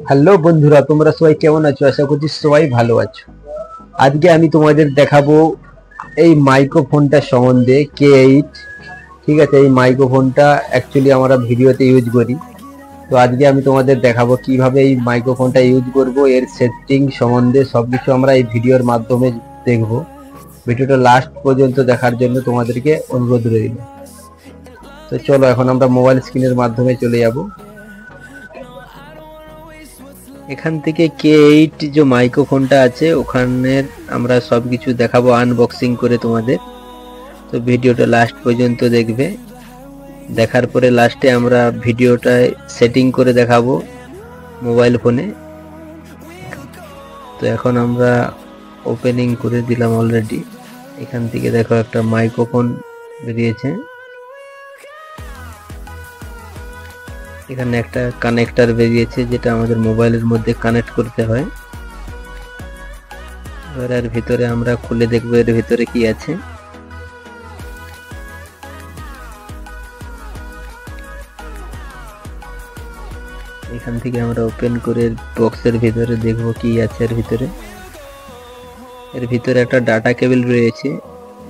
Hello বন্ধুরা, তোমরা সবাই কেমন আছো? আশা করছি সবাই ভালো আছো। আজকে আমি তোমাদের দেখাবো এই মাইক্রোফোনটা সম্বন্ধে, K8। ঠিক আছে, এই মাইক্রোফোনটা অ্যাকচুয়ালি আমরা ভিডিওতে ইউজ করি। তো আজকে আমি তোমাদের দেখাবো কিভাবে এই মাইক্রোফোনটা ইউজ করব, এর সেটিং সম্বন্ধে সবকিছু আমরা এই ভিডিওর মাধ্যমে দেখব। ভিডিওটা লাস্ট পর্যন্ত দেখার জন্য তোমাদেরকে অনুরোধ রইল। তো চলো এখন আমরা মোবাইল স্ক্রিনের মাধ্যমে চলে যাব। এখান থেকে K8 যে মাইক্রোফোনটা আছে ওখানে আমরা সবকিছু দেখাবো আনবক্সিং করে তোমাদের। তো ভিডিওটা লাস্ট পর্যন্ত দেখবে, দেখার পরে লাস্টে আমরা ভিডিওটা সেটিং করে দেখাবো মোবাইল ফোনে। তো এখন আমরা ওপেনিং করে দিলাম অলরেডি। এখান থেকে দেখো একটা মাইক্রোফোন বেরিয়েছে, এখানে একটা কানেক্টর বেরিয়েছে যেটা আমাদের মোবাইলের মধ্যে কানেক্ট করতে হয়। এবার এর ভিতরে আমরা খুলে দেখবো এর ভিতরে কি আছে। এখান থেকে আমরা ওপেন করে বক্সের ভিতরে দেখবো কি আছে এর ভিতরে। এর ভিতরে একটা ডাটা কেবল রয়েছে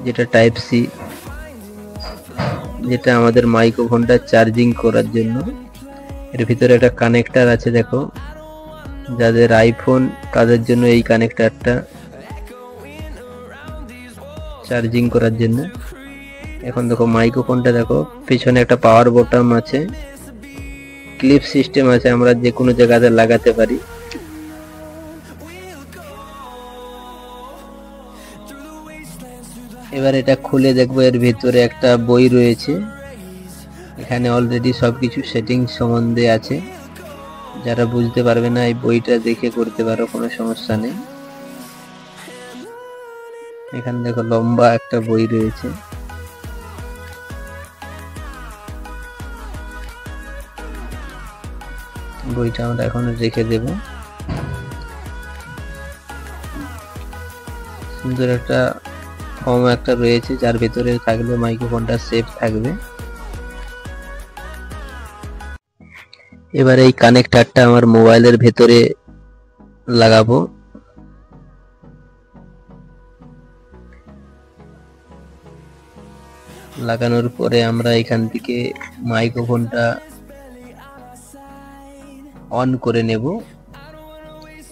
যেটা টাইপ সি, যেটা আমাদের মাইক্রোফোনটা চার্জিং করার জন্য। এর ভিতরে একটা কানেক্টর আছে, দেখো যাদের আইফোন তাদের জন্য এই কানেক্টরটা চার্জিং করার জন্য। এখন দেখো মাইক্রোফোনটা দেখো পিছনে একটা পাওয়ার বোতাম আছে, ক্লিপ সিস্টেম আছে, আমরা যে কোনো জায়গাতে লাগাতে পারি। এবার এটা খুলে দেখবো, এর ভিতরে একটা বই রয়েছে। এখানে অলরেডি সবকিছু সেটিং সম্বন্ধে আছে, যারা বুঝতে পারবে না এই বইটা দেখে করতে পারো, কোনো সমস্যা নেই। এখানে দেখো লম্বা একটা বই রয়েছে। বইটা আমরা এখন রেখে দেব। সুন্দর একটা ফর্ম একটা রয়েছে যার ভিতরে থাকলে মাইক্রোফোনটা সেফ থাকবে। এবার এই কানেক্টরটা আমার মোবাইলের ভেতরে লাগাবো। লাগানোর পরে আমরা এখান থেকে মাইক্রোফোনটা অন করে নেব।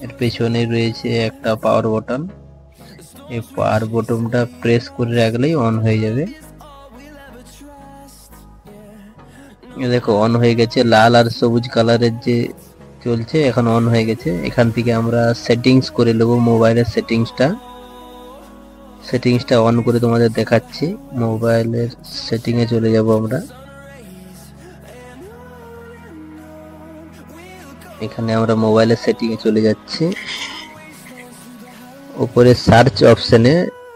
এর পেছনে রয়েছে একটা পাওয়ার বাটন, এই পাওয়ার বাটনটা প্রেস করে রাখলেই অন হয়ে যাবে। দেখো অন হয়ে গেছে, লাল আর সবুজ কালারের যে চলছে, এখন অন হয়ে গেছে। এখান থেকে আমরা সেটিংস করে নেব মোবাইলের সেটিংসটা অন করে তোমাদের দেখাচ্ছি। মোবাইলের সেটিংয়ে চলে যাব আমরা। এখানে আমরা মোবাইলের সেটিংয়ে চলে যাচ্ছি। উপরে সার্চ অপশনে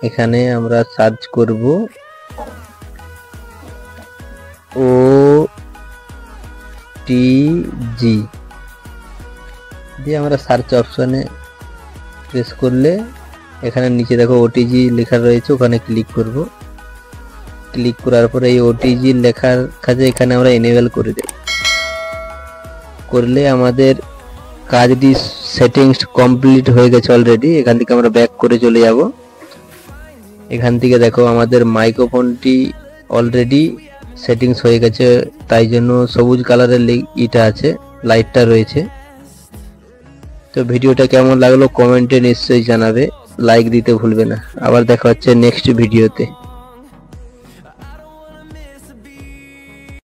এখানে আমরা সার্চ করব OTG দিয়ে আমরা সার্চ অপশনে প্রেস করলে এখানে নিচে দেখো OTG লেখা রয়েছে, ওখানে ক্লিক করব। ক্লিক করার পরে এই OTG লেখার কাছে এখানে আমরা এনেবল করে দেব। করলে আমাদের কাজটি সেটিংস কমপ্লিট হয়ে গেছে অলরেডি। এখান থেকে আমরা ব্যাক করে চলে যাব। এখান থেকে দেখো আমাদের মাইক্রোফোনটি অলরেডি সেটিংস হয়ে গেছে, তাই জন্য সবুজ কালারের ইটা আছে, লাইটটা রয়েছে। তো ভিডিওটা কেমন লাগলো কমেন্টে নিশ্চয়ই জানাবে, লাইক দিতে ভুলবে না। আবার দেখা হচ্ছে নেক্সট ভিডিওতে।